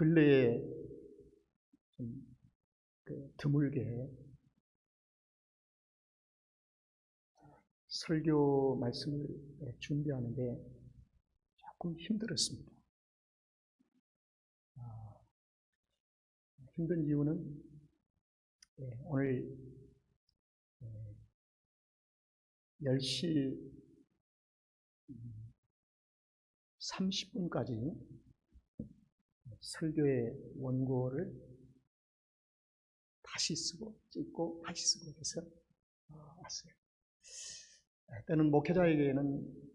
근래에 좀 드물게 설교 말씀을 준비하는데 조금 힘들었습니다. 힘든 이유는 오늘 10시 30분까지 설교의 원고를 다시 쓰고 찍고 다시 쓰고 해서 왔어요. 때는 목회자에게는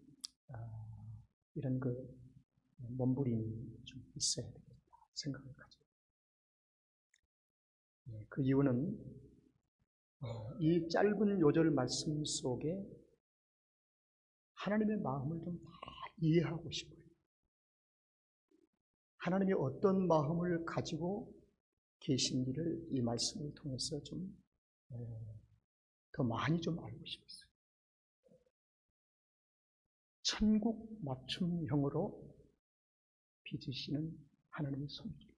이런 몸부림이 좀 있어야 되겠다 생각을 가지고, 그 이유는 이 짧은 요절 말씀 속에 하나님의 마음을 좀 다 이해하고 싶어요. 하나님이 어떤 마음을 가지고 계신지를 이 말씀을 통해서 좀 더 많이 좀 알고 싶었어요. 천국 맞춤형으로 빚으시는 하나님의 손길.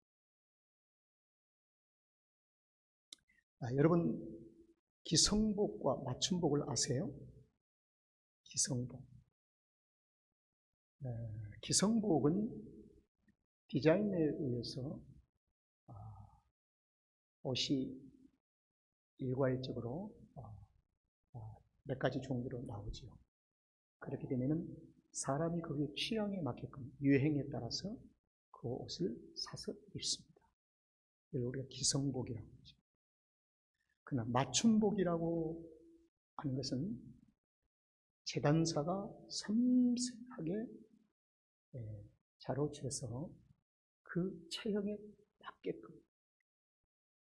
여러분, 기성복과 맞춤복을 아세요? 기성복. 기성복은 디자인에 의해서 옷이 일괄적으로 몇 가지 종류로 나오지요. 그렇게 되면은 사람이 거기에 취향에 맞게끔 유행에 따라서 그 옷을 사서 입습니다. 이걸 우리가 기성복이라고 하죠. 그러나 맞춤복이라고 하는 것은 제단사가 섬세하게 자로쳐서 그 체형에 맞게끔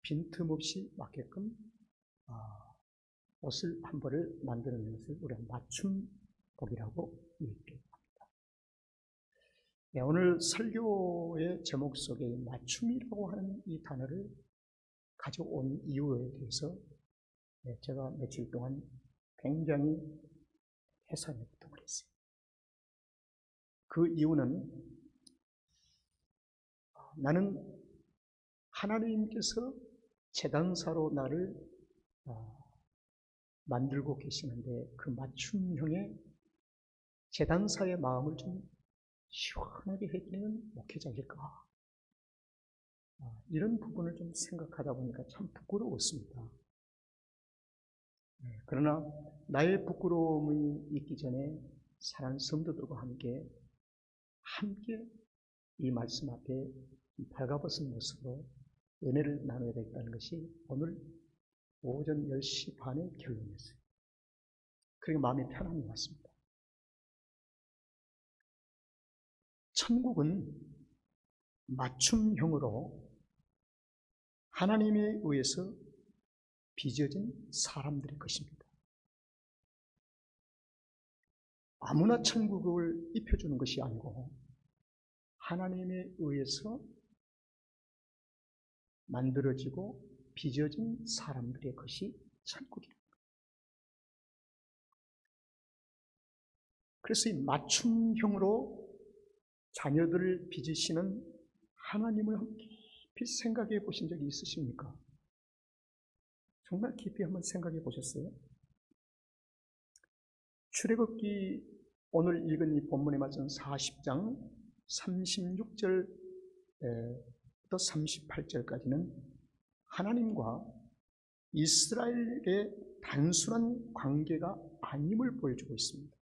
빈틈없이 맞게끔 옷을 한 벌을 만드는 것을 우리가 맞춤복이라고 얘기합니다. 오늘 설교의 제목 속에 맞춤이라고 하는 이 단어를 가져온 이유에 대해서 제가 며칠 동안 굉장히 해산했던 했어요. 그 이유는 나는 하나님께서 제단사로 나를 만들고 계시는데 그 맞춤형의 제단사의 마음을 좀 시원하게 해드리는 목회자일까? 이런 부분을 좀 생각하다 보니까 참 부끄러웠습니다. 그러나 나의 부끄러움이 있기 전에 사랑하는 성도들과 함께 이 말씀 앞에 발가벗은 모습으로 은혜를 나눠야 되겠다는 것이 오늘 오전 10시 반의 결론이었어요. 그러니까 마음이 편안히 왔습니다. 천국은 맞춤형으로 하나님에 의해서 빚어진 사람들의 것입니다. 아무나 천국을 입혀주는 것이 아니고 하나님에 의해서 만들어지고 빚어진 사람들의 것이 천국입니다. 그래서 이 맞춤형으로 자녀들을 빚으시는 하나님을 깊이 생각해 보신 적이 있으십니까? 정말 깊이 한번 생각해 보셨어요? 출애굽기 오늘 읽은 이 본문에 맞은 40장 36절부터 38절까지는 하나님과 이스라엘의 단순한 관계가 아님을 보여주고 있습니다.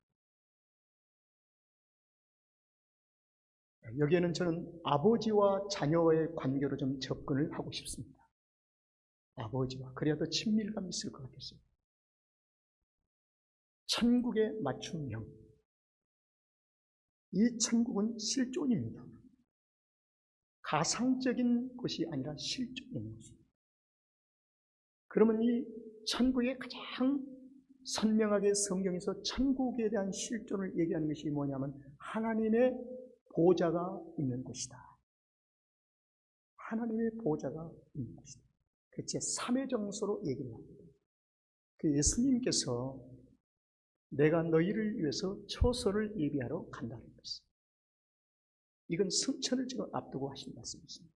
여기에는 저는 아버지와 자녀의 관계로 좀 접근을 하고 싶습니다. 아버지와. 그래야 더 친밀감이 있을 것 같았어요. 천국의 맞춤형. 이 천국은 실존입니다. 가상적인 것이 아니라 실존인 것입니다. 그러면 이 천국의 가장 선명하게 성경에서 천국에 대한 실존을 얘기하는 것이 뭐냐면 하나님의 보좌가 있는 곳이다. 하나님의 보좌가 있는 곳이다. 그 제3의 정서로 얘기를 합니다. 그 예수님께서 내가 너희를 위해서 처소를 예비하러 간다는 것입니다. 이건 승천을 지금 앞두고 하신 말씀이십니다.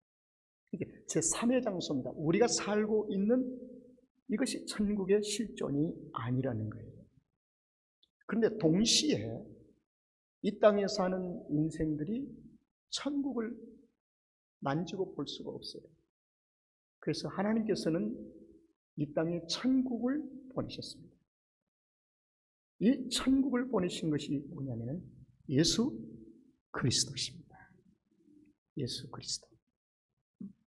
이게 제3의 장소입니다. 우리가 살고 있는 이것이 천국의 실존이 아니라는 거예요. 그런데 동시에 이 땅에 사는 인생들이 천국을 만지고 볼 수가 없어요. 그래서 하나님께서는 이 땅에 천국을 보내셨습니다. 이 천국을 보내신 것이 뭐냐면 예수 그리스도십니다. 예수 그리스도.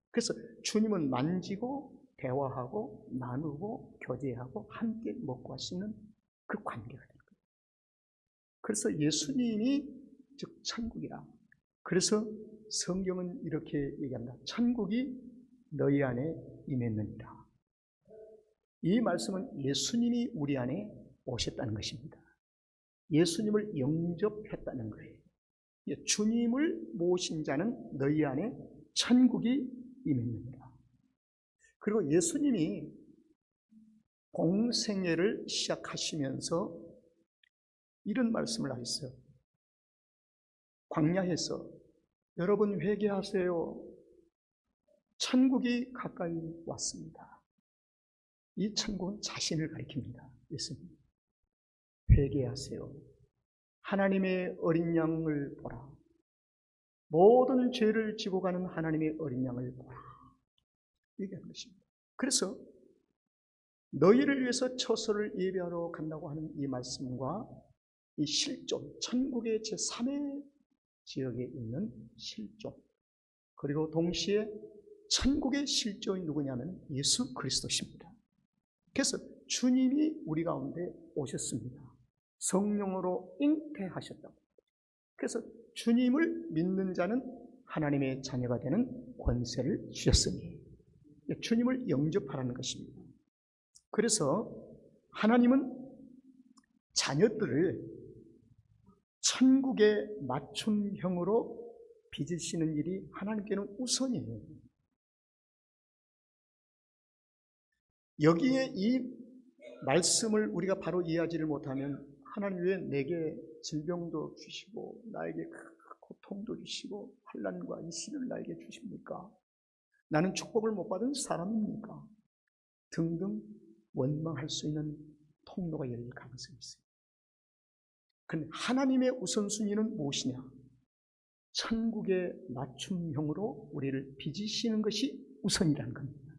그래서 주님은 만지고 대화하고 나누고 교제하고 함께 먹고 할 수 있는 그 관계가 되는 거예요. 그래서 예수님이 즉 천국이라. 그래서 성경은 이렇게 얘기합니다. 천국이 너희 안에 임했느니라. 이 말씀은 예수님이 우리 안에 오셨다는 것입니다. 예수님을 영접했다는 거예요. 주님을 모신 자는 너희 안에 천국이 임했느니라. 그리고 예수님이 공생애를 시작하시면서 이런 말씀을 하셨어요. 광야에서 여러분 회개하세요. 천국이 가까이 왔습니다. 이 천국은 자신을 가리킵니다. 예수님. 회개하세요. 하나님의 어린 양을 보라. 모든 죄를 지고 가는 하나님의 어린 양을 보라. 얘기하는 것입니다. 그래서 너희를 위해서 처소를 예배하러 간다고 하는 이 말씀과 이 실존, 천국의 제3의 지역에 있는 실존, 그리고 동시에 천국의 실존이 누구냐면 예수 그리스도십니다. 그래서 주님이 우리 가운데 오셨습니다. 성령으로 잉태하셨다고. 그래서 주님을 믿는 자는 하나님의 자녀가 되는 권세를 주셨으니 주님을 영접하라는 것입니다. 그래서 하나님은 자녀들을 천국의 맞춤형으로 빚으시는 일이 하나님께는 우선이에요. 여기에 이 말씀을 우리가 바로 이해하지를 못하면 하나님 왜 내게 질병도 주시고 나에게 고통도 주시고 환난과 이 시를 나에게 주십니까? 나는 축복을 못 받은 사람입니까? 등등 원망할 수 있는 통로가 열릴 가능성이 있어요. 그런데 하나님의 우선순위는 무엇이냐? 천국의 맞춤형으로 우리를 빚으시는 것이 우선이라는 겁니다.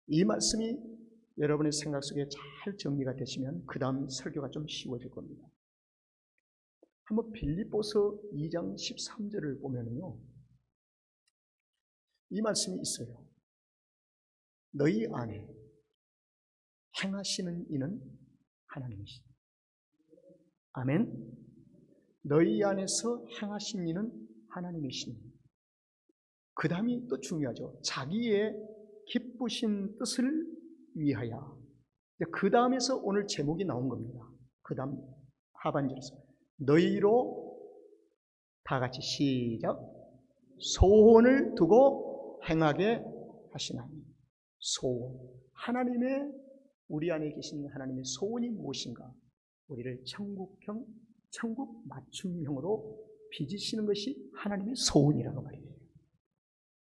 이 말씀이 여러분의 생각 속에 잘 정리가 되시면 그 다음 설교가 좀 쉬워질 겁니다. 한번 빌립보서 2장 13절을 보면요, 이 말씀이 있어요. 너희 안에 행하시는 이는 하나님이시다. 아멘. 너희 안에서 행하신 이는 하나님이시니. 그 다음이 또 중요하죠. 자기의 기쁘신 뜻을 위하여. 그 다음에서 오늘 제목이 나온 겁니다. 그 다음 하반절에서 너희로 다 같이 시작. 소원을 두고 행하게 하시나니. 소원. 하나님의 우리 안에 계신 하나님의 소원이 무엇인가? 우리를 천국 맞춤형으로 빚으시는 것이 하나님의 소원이라고 말이에요.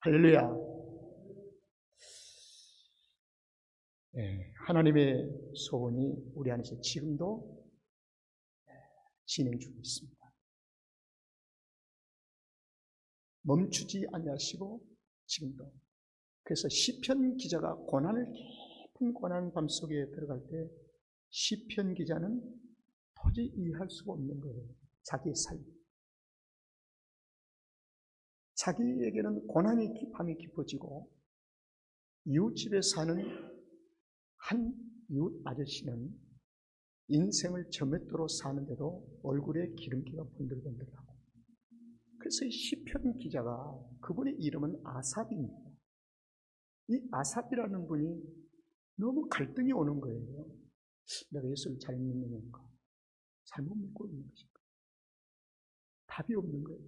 할렐루야. 네, 하나님의 소원이 우리 안에서 지금도 진행 중에 있습니다. 멈추지 아니하시고 지금도. 그래서 시편 기자가 깊은 고난 밤속에 들어갈 때 시편 기자는 도저히 이해할 수가 없는 거예요. 자기의 삶. 자기에게는 고난이 밤이 깊어지고 이웃집에 사는 한 이웃 아저씨는 인생을 저맷도로 사는데도 얼굴에 기름기가 번들번들하고. 그래서 이 시편 기자가, 그분의 이름은 아삽입니다. 이 아삽이라는 분이 너무 갈등이 오는 거예요. 내가 예수를 잘 믿는 건가? 잘못 믿고 있는 것인가? 답이 없는 거예요.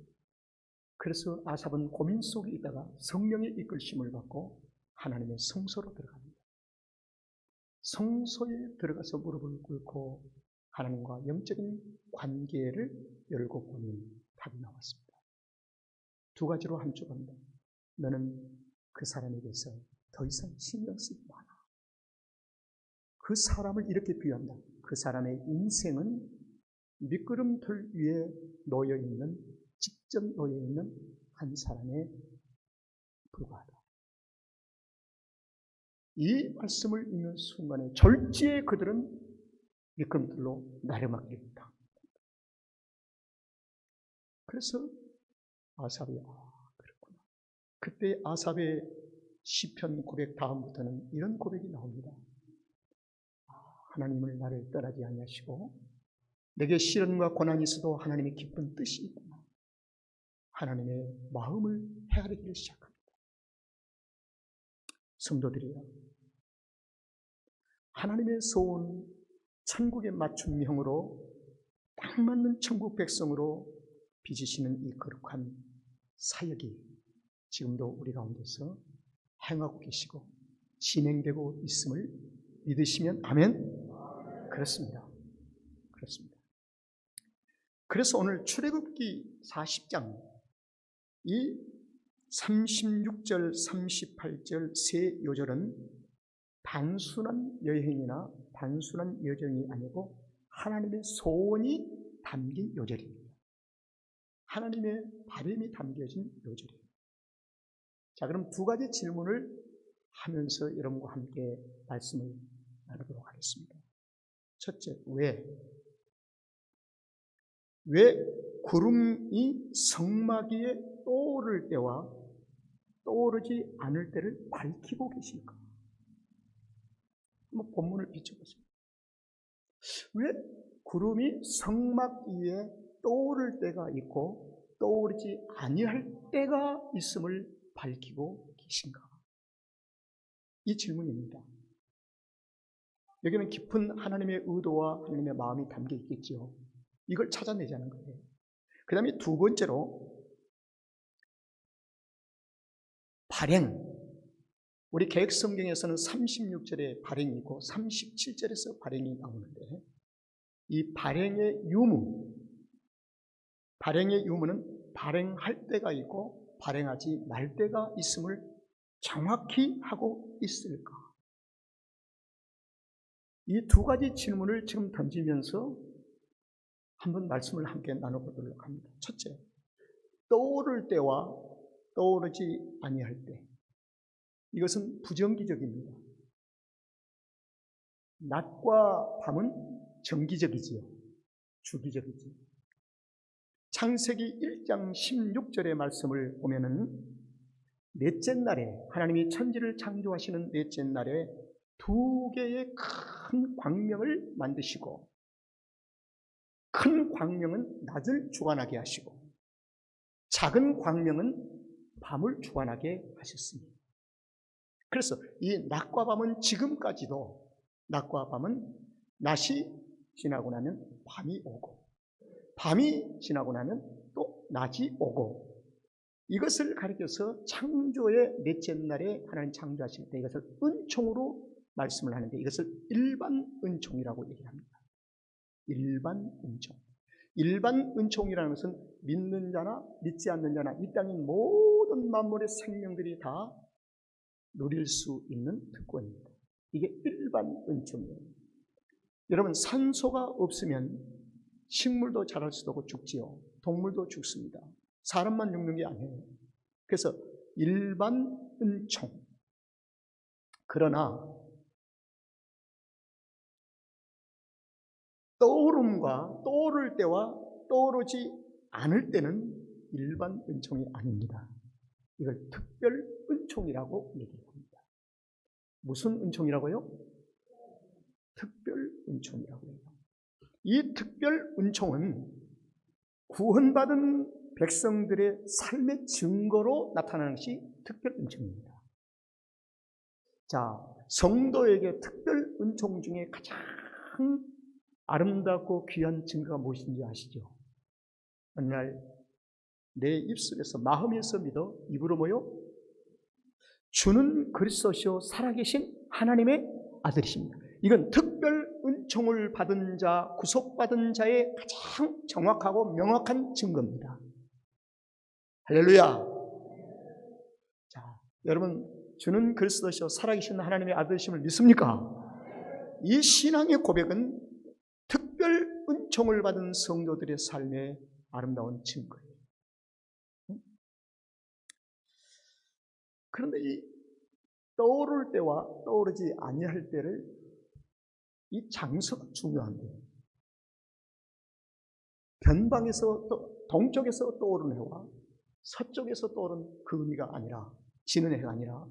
그래서 아삽은 고민 속에 있다가 성령의 이끌심을 받고 하나님의 성소로 들어갑니다. 성소에 들어가서 무릎을 꿇고 하나님과 영적인 관계를 열고 보니 답이 나왔습니다. 두 가지로 함축합니다. 너는 그 사람에 대해서 더 이상 신경 쓰지 마라. 그 사람을 이렇게 비유한다. 그 사람의 인생은 미끄럼틀 위에 놓여있는, 직접 놓여있는 한 사람에 불과하다. 이 말씀을 읽는 순간에 졸지에 그들은 미끄럼틀로 나르막길 당합니다. 그래서 아삽이 그렇구나. 그때 아삽의 시편 고백 다음부터는 이런 고백이 나옵니다. 하나님을 나를 떠나지 아니하시고 내게 시련과 고난이 있어도 하나님의 기쁜 뜻이 있구나. 하나님의 마음을 헤아리기 시작합니다. 성도들이여, 하나님의 소원, 천국의 맞춤형으로 딱 맞는 천국 백성으로 빚으시는 이 거룩한 사역이 지금도 우리 가운데서 행하고 계시고 진행되고 있음을 믿으시면 아멘? 그렇습니다. 그렇습니다. 그래서 오늘 출애굽기 40장 이 36절, 38절 세 요절은 단순한 여행이나 단순한 여정이 아니고 하나님의 소원이 담긴 요절입니다. 하나님의 바람이 담겨진 요절이에요. 자, 그럼 두 가지 질문을 하면서 여러분과 함께 말씀을 나누도록 하겠습니다. 첫째, 왜 구름이 성막 위에 떠오를 때와 떠오르지 않을 때를 밝히고 계실까? 한번 본문을 비춰보세요. 왜 구름이 성막 위에 떠오를 때가 있고 떠오르지 아니할 때가 있음을 밝히고 계신가? 이 질문입니다. 여기는 깊은 하나님의 의도와 하나님의 마음이 담겨 있겠죠. 이걸 찾아내자는 거예요. 그 다음에 두 번째로 발행. 우리 개역성경에서는 36절에 발행이 있고 37절에서 발행이 나오는데 이 발행의 유무는 발행할 때가 있고 발행하지 말 때가 있음을 정확히 하고 있을까? 이 두 가지 질문을 지금 던지면서 한번 말씀을 함께 나눠보도록 합니다. 첫째, 떠오를 때와 떠오르지 아니할 때. 이것은 부정기적입니다. 낮과 밤은 정기적이지요. 주기적이지요. 창세기 1장 16절의 말씀을 보면은 넷째 날에 하나님이 천지를 창조하시는 넷째 날에 두 개의 큰 광명을 만드시고 큰 광명은 낮을 주관하게 하시고 작은 광명은 밤을 주관하게 하셨습니다. 그래서 이 낮과 밤은 지금까지도 낮과 밤은 낮이 지나고 나면 밤이 오고 밤이 지나고 나면 또 낮이 오고 이것을 가리켜서 창조의 넷째 날에 하나님 창조하실 때 이것을 은총으로 말씀을 하는데 이것을 일반 은총이라고 얘기합니다. 일반 은총. 일반 은총이라는 것은 믿는 자나 믿지 않는 자나 이 땅의 모든 만물의 생명들이 다 누릴 수 있는 특권입니다. 이게 일반 은총이에요. 여러분, 산소가 없으면 식물도 자랄 수도 없고 죽지요. 동물도 죽습니다. 사람만 죽는 게 아니에요. 그래서 일반 은총. 그러나 떠오름과 떠오를 때와 떠오르지 않을 때는 일반 은총이 아닙니다. 이걸 특별 은총이라고 얘기합니다. 무슨 은총이라고요? 특별 은총이라고 해요. 이 특별 은총은 구원받은 백성들의 삶의 증거로 나타나는 것이 특별 은총입니다. 자, 성도에게 특별 은총 중에 가장 아름답고 귀한 증거가 무엇인지 아시죠? 어느 날 내 입술에서 마음에서 믿어 입으로 모여 주는 그리스도시요 살아계신 하나님의 아들이십니다. 이건 특별 은총을 받은 자, 구속받은 자의 가장 정확하고 명확한 증거입니다. 할렐루야. 자, 여러분, 주는 그리스도시요 살아계신 하나님의 아들이심을 믿습니까? 이 신앙의 고백은 특별 은총을 받은 성도들의 삶의 아름다운 증거예요. 그런데 이 떠오를 때와 떠오르지 아니할 때를, 이 장소가 중요한데요. 변방에서 동쪽에서 떠오르는 해와 서쪽에서 떠오르는 그 의미가 아니라, 지는 해가 아니라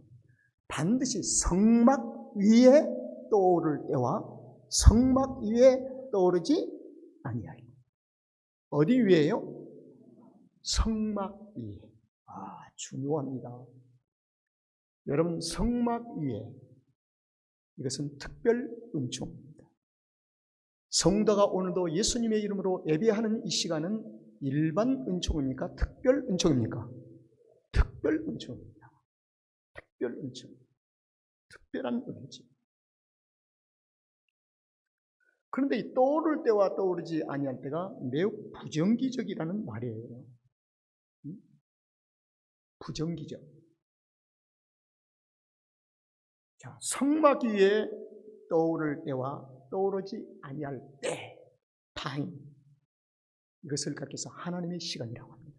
반드시 성막 위에 떠오를 때와 성막 위에 떠오르지 아니할 때. 어디 위에요? 성막 위에. 중요합니다. 여러분, 성막 위에, 이것은 특별 은총입니다. 성도가 오늘도 예수님의 이름으로 예배하는 이 시간은 일반 은총입니까? 특별 은총입니까? 특별 은총입니다. 특별 은총. 특별한 은혜지. 그런데 이 떠오를 때와 떠오르지 아니할 때가 매우 부정기적이라는 말이에요. 부정기적. 자, 성막 위에 떠오를 때와 떠오르지 아니할 때, 타임, 이것을 가리켜서 하나님의 시간이라고 합니다.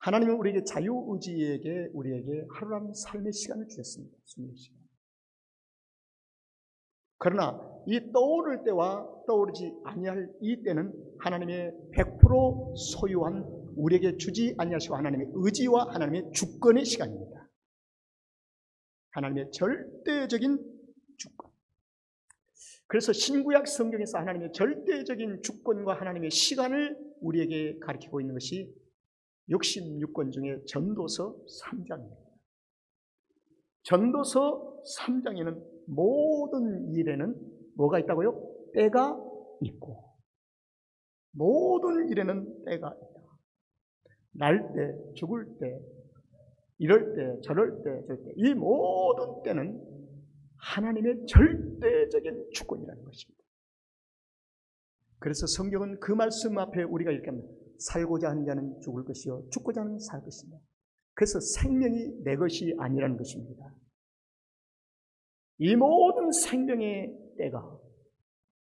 하나님은 우리에게 자유의지에게 우리에게 하루라는 삶의 시간을 주셨습니다. 24시간. 그러나 이 떠오를 때와 떠오르지 아니할 이 때는 하나님의 100% 소유한, 우리에게 주지 아니하시고 하나님의 의지와 하나님의 주권의 시간입니다. 하나님의 절대적인 주권. 그래서 신구약 성경에서 하나님의 절대적인 주권과 하나님의 시간을 우리에게 가르치고 있는 것이 66권 중에 전도서 3장입니다. 전도서 3장에는 모든 일에는 뭐가 있다고요? 때가 있고, 모든 일에는 때가 있다. 날 때, 죽을 때, 이럴 때, 저럴 때, 저럴 때, 이 모든 때는 하나님의 절대적인 주권이라는 것입니다. 그래서 성경은 그 말씀 앞에 우리가 이렇게 합니다. 살고자 하는 자는 죽을 것이요 죽고자 하는 자는 살 것이다. 그래서 생명이 내 것이 아니라는 것입니다. 이 모든 생명의 때가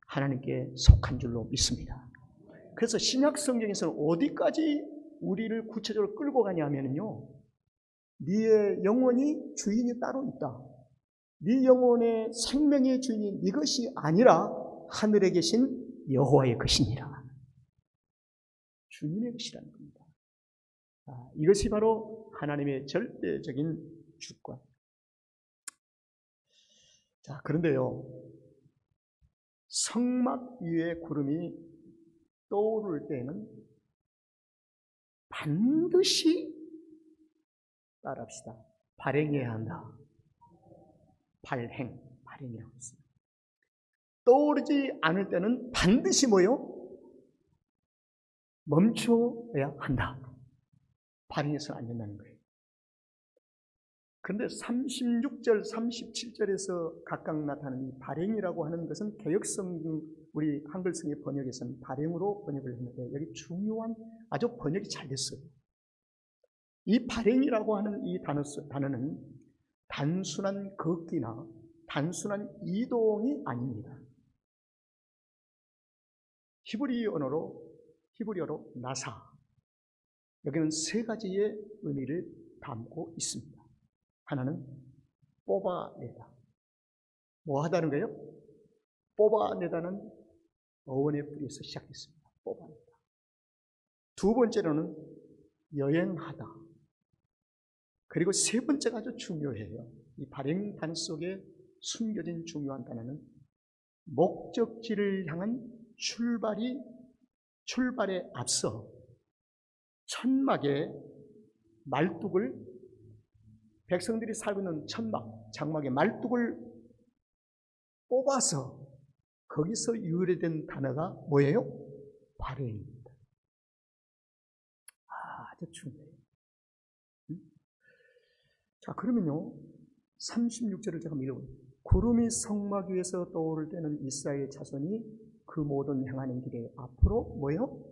하나님께 속한 줄로 믿습니다. 그래서 신약 성경에서는 어디까지 우리를 구체적으로 끌고 가냐 하면요, 네의 영혼이 주인이 따로 있다. 네 영혼의 생명의 주인이 네 것이 아니라 하늘에 계신 여호와의 것이니라. 주님의 것이라는 겁니다. 이것이 바로 하나님의 절대적인 주권. 자, 그런데요, 성막 위에 구름이 떠오를 때에는 반드시, 따라합시다, 발행해야 한다. 발행이라고 했어요. 떠오르지 않을 때는 반드시 뭐요? 멈춰야 한다. 발행해서는 안 된다는 거예요. 그런데 36절, 37절에서 각각 나타나는 이 발행이라고 하는 것은 개역성경, 우리 한글성의 번역에서는 발행으로 번역을 했는데, 여기 중요한 아주 번역이 잘 됐어요. 이 발행이라고 하는 이 단어는 단순한 걷기나 단순한 이동이 아닙니다. 히브리어로 나사. 여기는 세 가지의 의미를 담고 있습니다. 하나는 뽑아내다. 뭐 하다는 거예요? 뽑아내다는 어원의 뿌리에서 시작했습니다. 뽑아내다. 두 번째로는 여행하다. 그리고 세 번째가 아주 중요해요. 이 발행 단어 속에 숨겨진 중요한 단어는 목적지를 향한 출발에 앞서 천막에 말뚝을, 백성들이 살고 있는 천막, 장막에 말뚝을 뽑아서 거기서 유래된 단어가 뭐예요? 발행입니다. 아주 중요해요. 자, 그러면요, 36절을 제가 읽어볼게요. 구름이 성막 위에서 떠오를 때는 이스라엘 자손이 그 모든 행하는 길에 앞으로 뭐예요?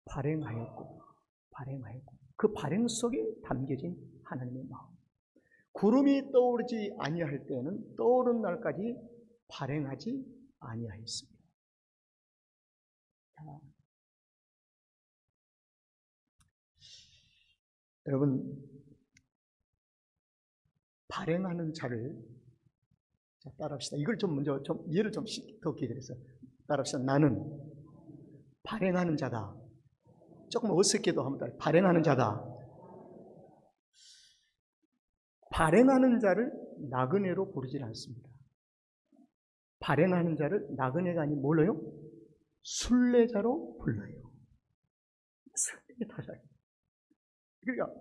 발행하였고. 그 발행 속에 담겨진 하나님의 마음. 구름이 떠오르지 아니할 때는 떠오른 날까지 발행하지 아니하였습니다. 여러분, 발행하는 자를 따라합시다. 이걸 좀 먼저 이해를 좀 더 기다려서 따라합시다. 나는 발행하는 자다. 조금 어색해도 한번 발행하는 자다. 발행하는 자를 나그네로 부르지 않습니다. 발행하는 자를 나그네가 아닌 뭘로요? 순례자로 불러요. 그러니까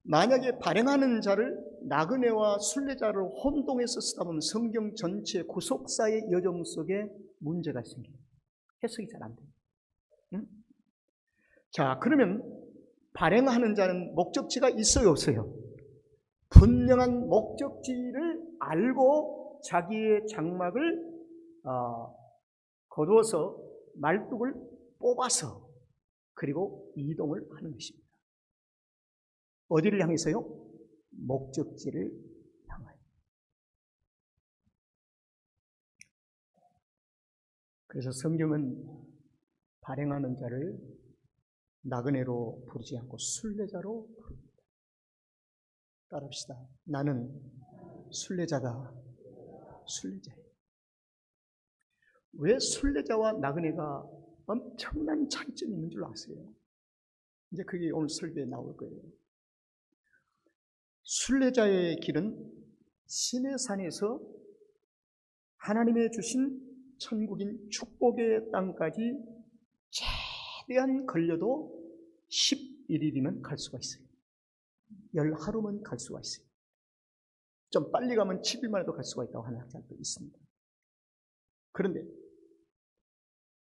만약에 발행하는 자를 나그네와 순례자를 혼동해서 쓰다 보면 성경 전체 구속사의 여정 속에 문제가 생겨요. 해석이 잘 안 돼요. 응? 자, 그러면 발행하는 자는 목적지가 있어요, 없어요? 분명한 목적지를 알고 자기의 장막을 거두어서 말뚝을 뽑아서 그리고 이동을 하는 것입니다. 어디를 향해서요? 목적지를 향하여. 그래서 성경은 발행하는 자를 나그네로 부르지 않고 순례자로 부릅니다. 따라합시다. 나는 순례자다. 순례자예요. 왜 순례자와 나그네가 엄청난 차이점이 있는 줄 아세요? 이제 그게 오늘 설교에 나올 거예요. 순례자의 길은 신의 산에서 하나님의 주신 천국인 축복의 땅까지 최대한 걸려도 11일이면 갈 수가 있어요. 10하루면 갈 수가 있어요. 좀 빨리 가면 7일 만에도 갈 수가 있다고 하는 학자도 있습니다. 그런데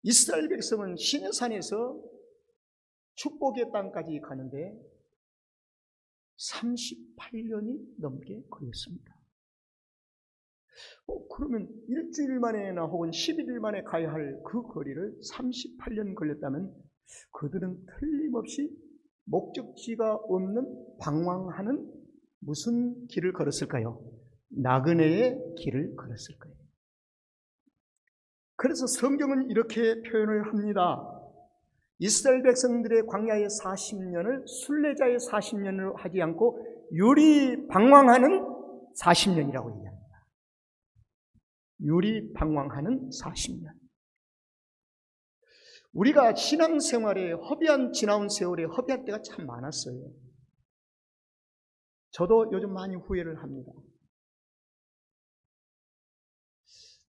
이스라엘 백성은 신의 산에서 축복의 땅까지 가는데 38년이 넘게 걸렸습니다. 그러면 일주일 만에나 혹은 11일 만에 가야 할 그 거리를 38년 걸렸다면 그들은 틀림없이 목적지가 없는 방황하는 무슨 길을 걸었을까요? 나그네의 길을 걸었을 거예요. 그래서 성경은 이렇게 표현을 합니다. 이스라엘 백성들의 광야의 40년을 순례자의 40년으로 하지 않고 유리 방황하는 40년이라고 얘기합니다. 유리 방황하는 40년. 우리가 신앙생활에 지나온 세월에 허비할 때가 참 많았어요. 저도 요즘 많이 후회를 합니다.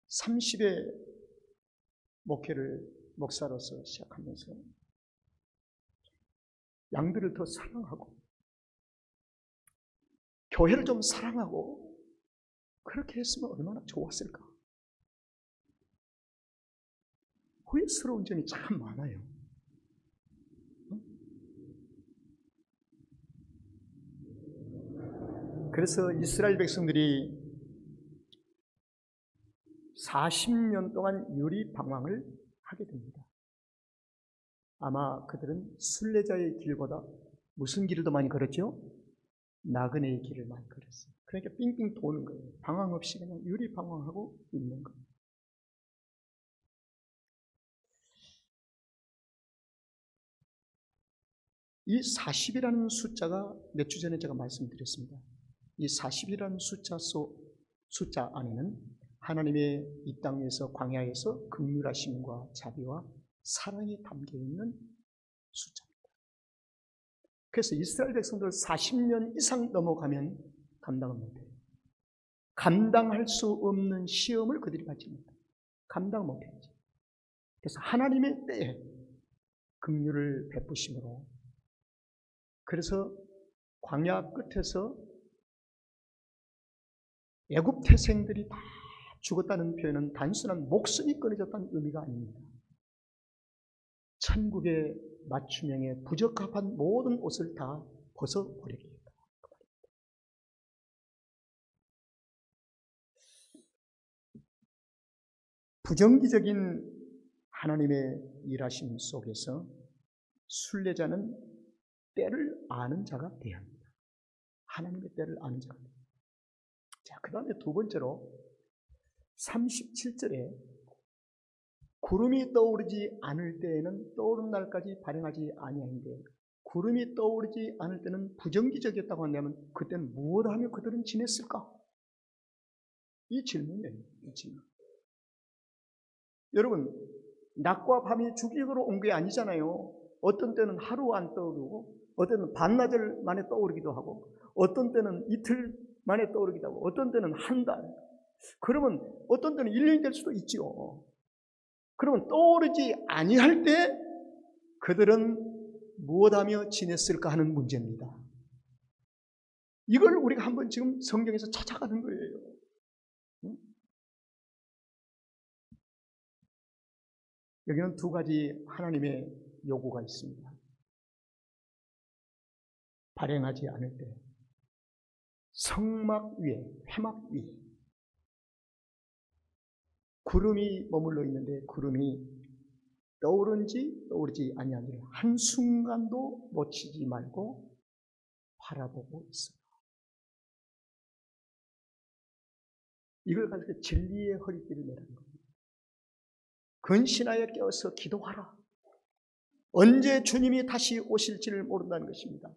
30에 목사로서 시작하면서 양들을 더 사랑하고 교회를 좀 사랑하고 그렇게 했으면 얼마나 좋았을까. 후회스러운 점이 참 많아요. 그래서 이스라엘 백성들이 40년 동안 유리 방황을 하게 됩니다. 아마 그들은 순례자의 길보다 무슨 길을 더 많이 걸었죠? 나그네의 길을 많이 걸었어요. 그러니까 삥삥 도는 거예요. 방황 없이 그냥 유리 방황하고 있는 거예요. 이 40이라는 숫자가 몇 주 전에 제가 말씀드렸습니다. 이 40이라는 숫자 안에는 하나님의 이 땅에서 광야에서 긍휼하심과 자비와 사랑이 담겨있는 숫자입니다. 그래서 이스라엘 백성들 40년 이상 넘어가면 감당을 못해요. 감당할 수 없는 시험을 그들이 받지 못해요. 감당 못해야지. 그래서 하나님의 때에 긍휼을 베푸심으로 그래서 광야 끝에서 애굽 태생들이 다 죽었다는 표현은 단순한 목숨이 끊어졌다는 의미가 아닙니다. 천국의 맞춤형에 부적합한 모든 옷을 다 벗어버리겠다. 부정기적인 하나님의 일하심 속에서 순례자는 때를 아는 자가 되어야 합니다. 하나님의 때를 아는 자가 됩니다. 자, 그 다음에 두 번째로 37절에 구름이 떠오르지 않을 때에는 떠오른 날까지 발행하지 아니하는데 구름이 떠오르지 않을 때는 부정기적이었다고 한다면 그때는 무엇을 하며 그들은 지냈을까? 이 질문이에요. 이 질문. 여러분, 낮과 밤이 주기적으로 온 게 아니잖아요. 어떤 때는 하루 안 떠오르고 어떤 때는 반나절 만에 떠오르기도 하고 어떤 때는 이틀 만에 떠오르기도 하고 어떤 때는 한 달. 그러면 어떤 때는 1년이 될 수도 있지요. 그러면 떠오르지 아니할 때 그들은 무엇하며 지냈을까 하는 문제입니다. 이걸 우리가 한번 지금 성경에서 찾아가는 거예요. 여기는 두 가지 하나님의 요구가 있습니다. 발행하지 않을 때 성막 위에, 회막 위에 구름이 머물러 있는데 구름이 떠오른지 떠오르지 아니한지를 한순간도 놓치지 말고 바라보고 있어요. 이걸 가지고 진리의 허리띠를 매라는 겁니다. 근신하여 깨어서 기도하라. 언제 주님이 다시 오실지를 모른다는 것입니다.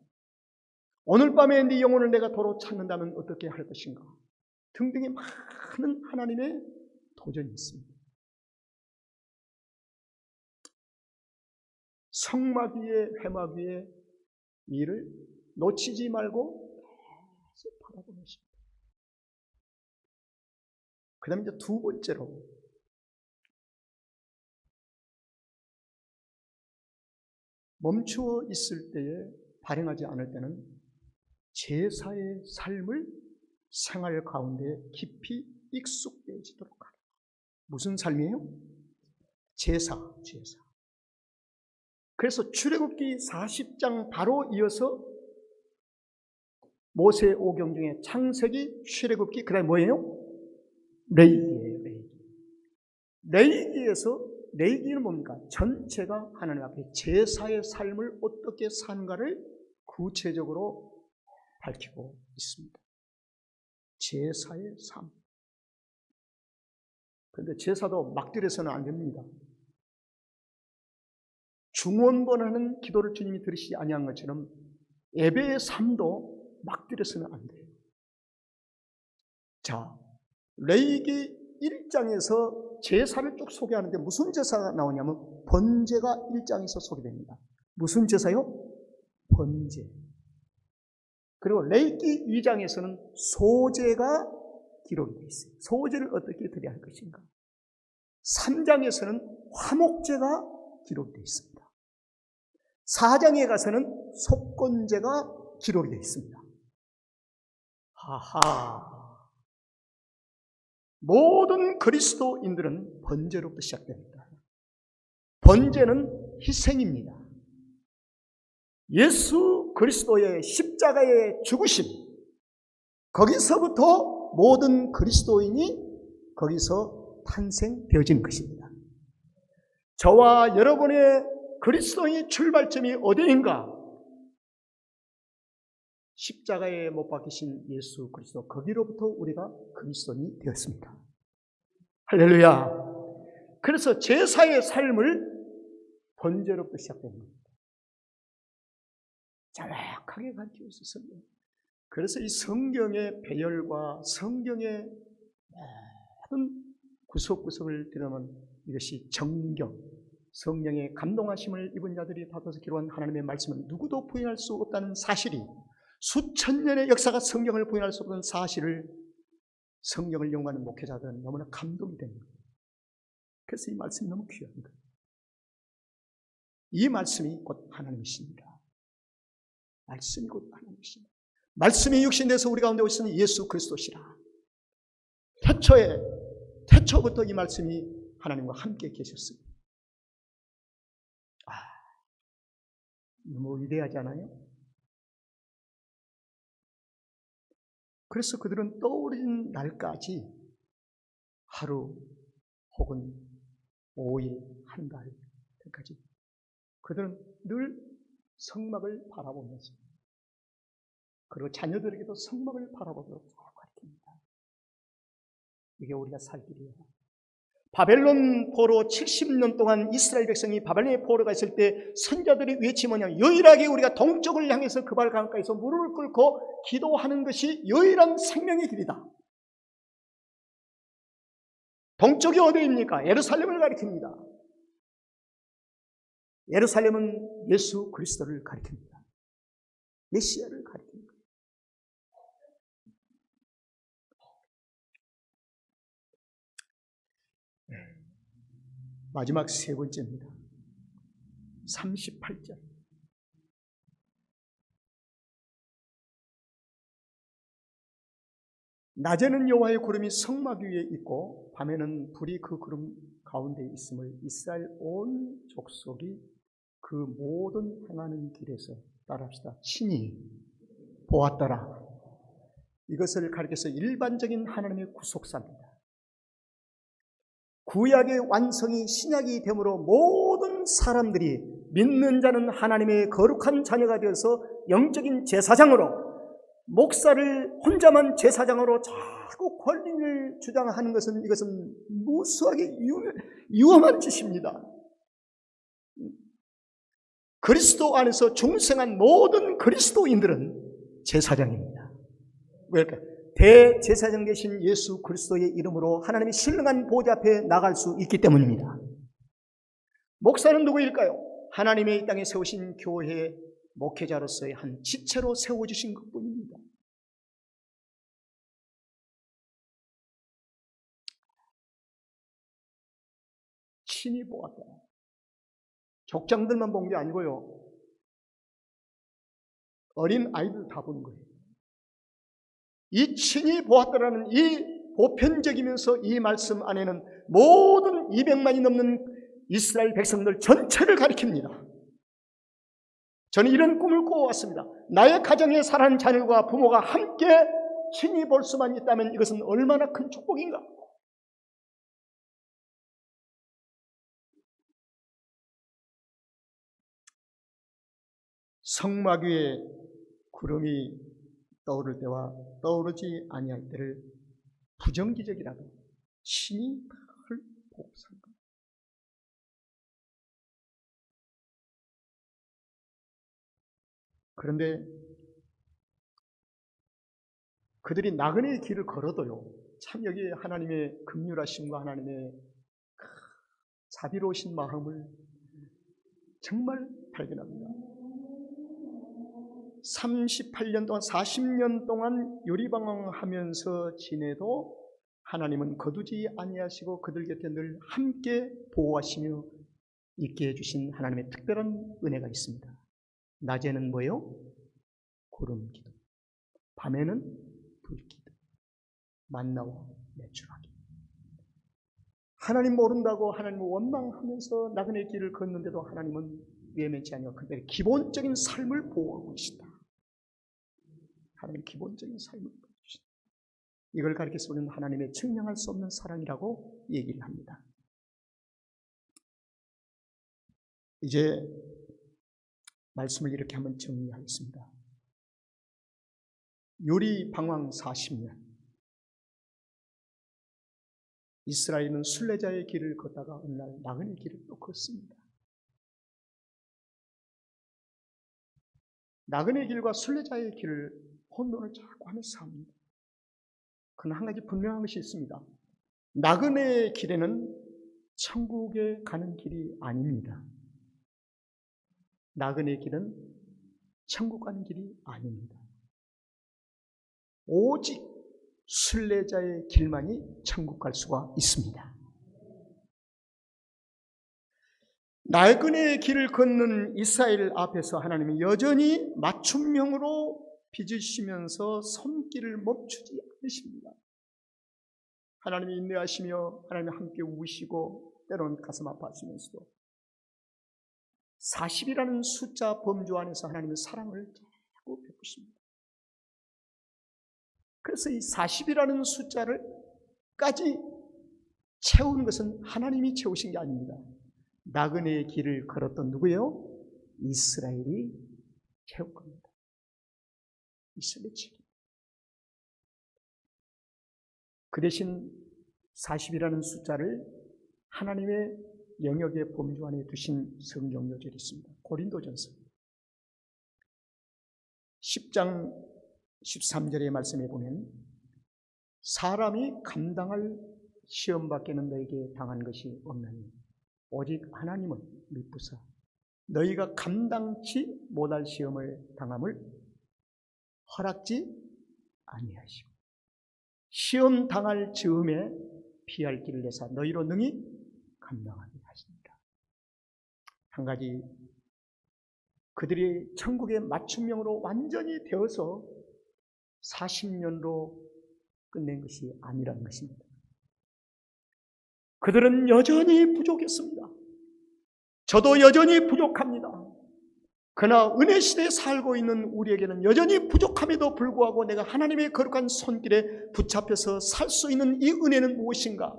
오늘 밤에 네 영혼을 내가 도로 찾는다면 어떻게 할 것인가 등등의 많은 하나님의 도전이 있습니다. 성막 위에 회막 위에 이를 놓치지 말고 계속 바라보는 것입니다. 그 다음에 이제 두 번째로 멈추어 있을 때에 발행하지 않을 때는 제사의 삶을 생활 가운데 깊이 익숙해지도록 하라. 무슨 삶이에요? 제사. 그래서 출애굽기 40장 바로 이어서 모세 오경 중에 창세기, 출애굽기, 그 다음에 뭐예요? 레위기예요. 레위기는 뭡니까? 전체가 하나님 앞에 제사의 삶을 어떻게 사는가를 구체적으로 밝히고 있습니다. 제사의 삶. 그런데 제사도 막 드려서는 안 됩니다. 중원번하는 기도를 주님이 들으시지 아니한 것처럼 예배의 삶도 막 드려서는 안 돼요. 자, 레위기 1장에서 제사를 쭉 소개하는데 무슨 제사가 나오냐면 번제가 1장에서 소개됩니다. 무슨 제사요? 번제. 그리고 레위기 2장에서는 소제가 기록이 되어 있어요. 소제를 어떻게 드려야 할 것인가. 3장에서는 화목제가 기록이 되어 있습니다. 4장에 가서는 속건제가 기록이 되어 있습니다. 하하. 모든 그리스도인들은 번제로부터 시작됩니다. 번제는 희생입니다. 예수 그리스도의 십자가의 죽으심, 거기서부터 모든 그리스도인이 거기서 탄생되어진 것입니다. 저와 여러분의 그리스도인의 출발점이 어디인가? 십자가에 못 박히신 예수 그리스도, 거기로부터 우리가 그리스도인이 되었습니다. 할렐루야. 그래서 제사의 삶을 번제로부터 시작되는 겁니다. 정확하게 가르치고 있어요. 그래서 이 성경의 배열과 성경의 모든 구석구석을 들여다보면 이것이 정경, 성령의 감동하심을 입은 자들이 받아서 기록한 하나님의 말씀은 누구도 부인할 수 없다는 사실이, 수천 년의 역사가 성경을 부인할 수 없는 사실을 성경을 연구하는 목회자들은 너무나 감동이 됩니다. 그래서 이 말씀이 너무 귀한 거예요. 이 말씀이 곧 하나님이십니다. 말씀이 곧 하나님이십니다. 말씀이 육신돼서 우리 가운데 오시는 예수 그리스도시라. 태초부터 이 말씀이 하나님과 함께 계셨습니다. 너무 위대하지 않아요? 그래서 그들은 떠오르는 날까지 하루 혹은 5일, 한 달까지 그들은 늘 성막을 바라보면서, 그리고 자녀들에게도 성막을 바라보도록 가르칩니다. 이게 우리가 살 길이에요. 바벨론 포로 70년 동안 이스라엘 백성이 바벨론의 포로가 있을 때 선자들이 외치 뭐냐면, 유일하게 우리가 동쪽을 향해서 그발 강가에서 무릎을 꿇고 기도하는 것이 유일한 생명의 길이다. 동쪽이 어디입니까? 예루살렘을 가리킵니다. 예루살렘은 예수 그리스도를 가리킵니다. 메시아를 가리킵니다. 마지막 세 번째입니다. 38절. 낮에는 여호와의 구름이 성막 위에 있고 밤에는 불이 그 구름 가운데 있음을 이스라엘 온 족속이 그 모든 행하는 길에서, 따라합시다, 친히 보았더라. 이것을 가리켜서 일반적인 하나님의 구속사입니다. 구약의 완성이 신약이 되므로 모든 사람들이 믿는 자는 하나님의 거룩한 자녀가 되어서 영적인 제사장으로, 목사를 혼자만 제사장으로 자꾸 권리를 주장하는 것은, 이것은 무수하게 위험한 짓입니다. 그리스도 안에서 중생한 모든 그리스도인들은 제사장입니다. 왜일까? 대제사장 되신 예수 그리스도의 이름으로 하나님의 신령한 보좌 앞에 나갈 수 있기 때문입니다. 목사는 누구일까요? 하나님의 이 땅에 세우신 교회의 목회자로서의 한 지체로 세워주신 것뿐입니다. 친히 보았다. 족장들만 본 게 아니고요, 어린 아이들 다 본 거예요. 이 친히 보았다라는 이 보편적이면서 이 말씀 안에는 모든 200만이 넘는 이스라엘 백성들 전체를 가리킵니다. 저는 이런 꿈을 꾸어왔습니다. 나의 가정에 살아가는 자녀과 부모가 함께 친히 볼 수만 있다면 이것은 얼마나 큰 축복인가. 성막 위에 구름이 떠오를 때와 떠오르지 아니할 때를 부정기적이라고 친히 보고 산 것. 그런데 그들이 나그네의 길을 걸어도요, 참 여기에 하나님의 긍휼하심과 하나님의 자비로우신 마음을 정말 발견합니다. 38년 동안, 40년 동안 요리방황하면서 지내도 하나님은 거두지 아니하시고 그들 곁에 늘 함께 보호하시며 있게 해주신 하나님의 특별한 은혜가 있습니다. 낮에는 뭐예요? 구름기둥, 밤에는 불기둥, 만나와 매출하기. 하나님 모른다고 하나님을 원망하면서 나그네 길을 걷는데도 하나님은 외면치 아니하고 그들의 기본적인 삶을 보호하고 계신다. 하나님 기본적인 삶을 보여주신다. 이걸 가리켜서 우리는 하나님의 측량할 수 없는 사랑이라고 얘기를 합니다. 이제 말씀을 이렇게 한번 정리하겠습니다. 요리 방황 40년, 이스라엘은 순례자의 길을 걷다가 어느 날 나그네 길을 또 걷습니다. 나그네 길과 순례자의 길을 혼돈을 자꾸 하면서 삽니다. 그러나 한 가지 분명한 것이 있습니다. 나그네의 길에는 천국에 가는 길이 아닙니다. 나그네의 길은 천국 가는 길이 아닙니다. 오직 순례자의 길만이 천국 갈 수가 있습니다. 나그네의 길을 걷는 이스라엘 앞에서 하나님이 여전히 맞춤형으로 빚으시면서 손길을 멈추지 않으십니다. 하나님이 인내하시며 하나님이 함께 우시고 때로는 가슴 아파하시면서도 40이라는 숫자 범주 안에서 하나님은 사랑을 자꾸 베푸십니다. 그래서 이 40이라는 숫자를까지 채우는 것은 하나님이 채우신 게 아닙니다. 나그네의 길을 걸었던 누구예요? 이스라엘이 채울 겁니다. 이스라엘의 책임. 그 대신 40이라는 숫자를 하나님의 영역의 범주 안에 두신 성경 요절이 있습니다. 고린도전서 10장 13절의 말씀에 보면 사람이 감당할 시험밖에는 너에게 당한 것이 없나니 오직 하나님은 미쁘사 너희가 감당치 못할 시험을 당함을 허락지 아니하시고 시험 당할 즈음에 피할 길을 내사 너희로 능히 감당하게 하십니다. 한 가지 그들이 천국의 맞춤형으로 완전히 되어서 40년으로 끝낸 것이 아니라는 것입니다. 그들은 여전히 부족했습니다. 저도 여전히 부족합니다. 그러나 은혜 시대에 살고 있는 우리에게는 여전히 부족함에도 불구하고 내가 하나님의 거룩한 손길에 붙잡혀서 살 수 있는 이 은혜는 무엇인가?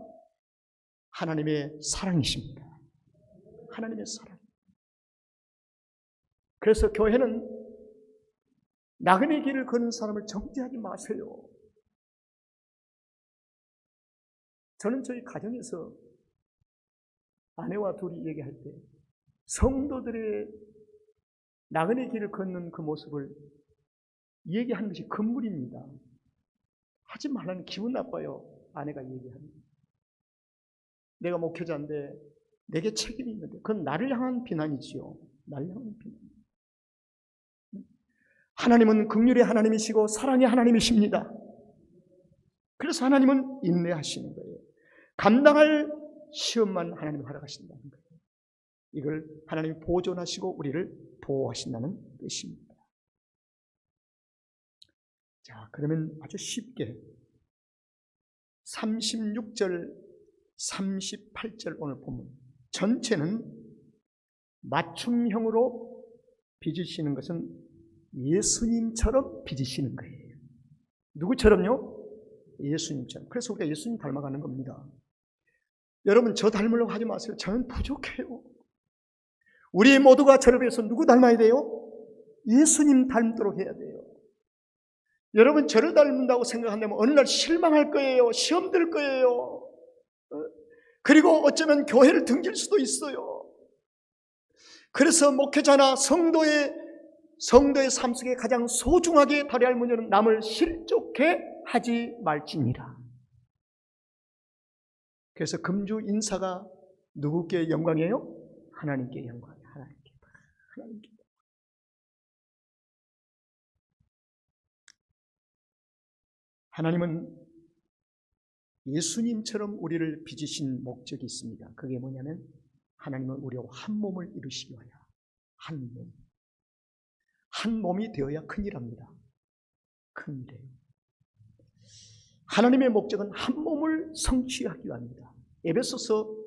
하나님의 사랑이십니다. 하나님의 사랑. 그래서 교회는 나그네 길을 걷는 사람을 정죄하지 마세요. 저는 저희 가정에서 아내와 둘이 얘기할 때 성도들의 나그네 길을 걷는 그 모습을 얘기하는 것이 금물입니다. 하지 말라는 기분 나빠요. 아내가 얘기합니다. 내가 목회자인데 내게 책임이 있는데 그건 나를 향한 비난이지요. 나를 향한 비난. 하나님은 긍휼의 하나님이시고 사랑의 하나님이십니다. 그래서 하나님은 인내하시는 거예요. 감당할 시험만 하나님 허락하신다는 거예요. 이걸 하나님이 보존하시고 우리를 보호하신다는 뜻입니다. 자, 그러면 아주 쉽게 36절, 38절 오늘 본문 전체는 맞춤형으로 빚으시는 것은 예수님처럼 빚으시는 거예요. 누구처럼요? 예수님처럼. 그래서 우리가 예수님 닮아가는 겁니다. 여러분 저 닮으려고 하지 마세요. 저는 부족해요. 우리 모두가 저를 위해서 누구 닮아야 돼요? 예수님 닮도록 해야 돼요. 여러분 저를 닮는다고 생각한다면 어느 날 실망할 거예요. 시험 들 거예요. 그리고 어쩌면 교회를 등질 수도 있어요. 그래서 목회자나 성도의 삶 속에 가장 소중하게 다뤄야 할 문제는 남을 실족해 하지 말지니라. 그래서 금주 인사가 누구께 영광이에요? 하나님께 영광이에요. 하나님께. 하나님은 예수님처럼 우리를 빚으신 목적이 있습니다. 그게 뭐냐면 하나님은 우리와 한 몸을 이루시기 위하여 한 몸이 되어야 큰일합니다. 큰일이에요. 하나님의 목적은 한 몸을 성취하기 위함입니다. 에베소서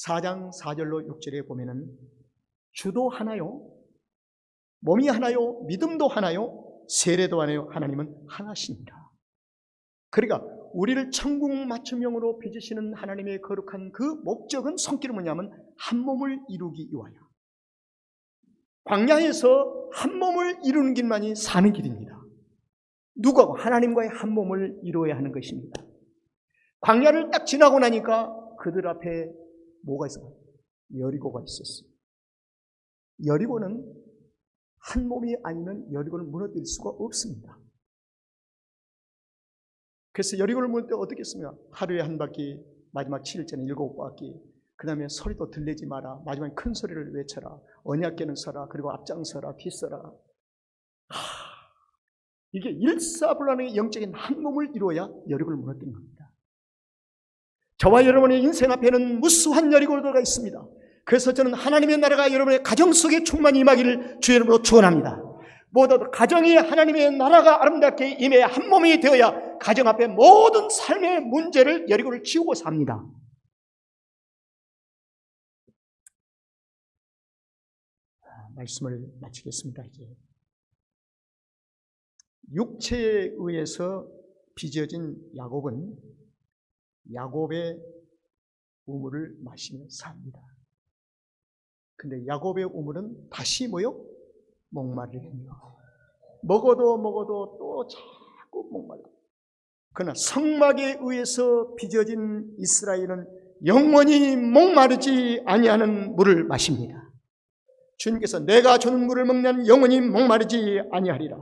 4장 4절로 6절에 보면은 주도 하나요? 몸이 하나요? 믿음도 하나요? 세례도 하나요? 하나님은 하나십니다. 그러니까 우리를 천국 맞춤형으로 빚으시는 하나님의 거룩한 그 목적은 성질은 뭐냐면 한 몸을 이루기 위하여. 광야에서 한 몸을 이루는 길만이 사는 길입니다. 누구하고? 하나님과의 한 몸을 이루어야 하는 것입니다. 광야를 딱 지나고 나니까 그들 앞에 뭐가 있어요? 여리고가 있었어요. 여리고는 한 몸이 아니면 여리고를 무너뜨릴 수가 없습니다. 그래서 여리고를 무너뜨릴 때 어떻게 했습니까? 하루에 한 바퀴, 마지막 7일째는 7바퀴, 그 다음에 소리도 들리지 마라, 마지막에 큰 소리를 외쳐라, 언약궤는 서라, 그리고 앞장서라, 뒤서라. 이게 일사불란의 영적인 한 몸을 이루어야 여리고를 무너뜨린 겁니다. 저와 여러분의 인생 앞에는 무수한 여리고가 있습니다. 그래서 저는 하나님의 나라가 여러분의 가정 속에 충만히 임하기를 주의 이름으로 축원합니다. 모두 가정이 하나님의 나라가 아름답게 임해 한 몸이 되어야 가정 앞에 모든 삶의 문제를 여리고를 지우고 삽니다. 말씀을 마치겠습니다. 이제 육체에 의해서 빚어진 야곱은 야곱의 우물을 마시며 삽니다. 근데 야곱의 우물은 다시 뭐요? 목마르겠네요. 먹어도 또 자꾸 목말라. 그러나 성막에 의해서 빚어진 이스라엘은 영원히 목마르지 아니하는 물을 마십니다. 주님께서 내가 주는 물을 먹는 영원히 목마르지 아니하리라.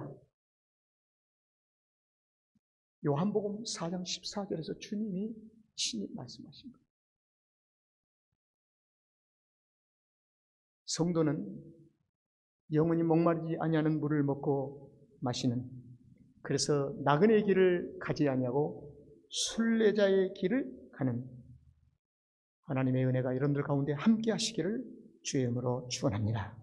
요한복음 4장 14절에서 주님이 친히 말씀하십니다. 성도는 영원히 목마르지 아니하는 물을 먹고 마시는, 그래서 나그네의 길을 가지 아니하고 순례자의 길을 가는 하나님의 은혜가 여러분들 가운데 함께 하시기를 주의 이름으로 축원합니다.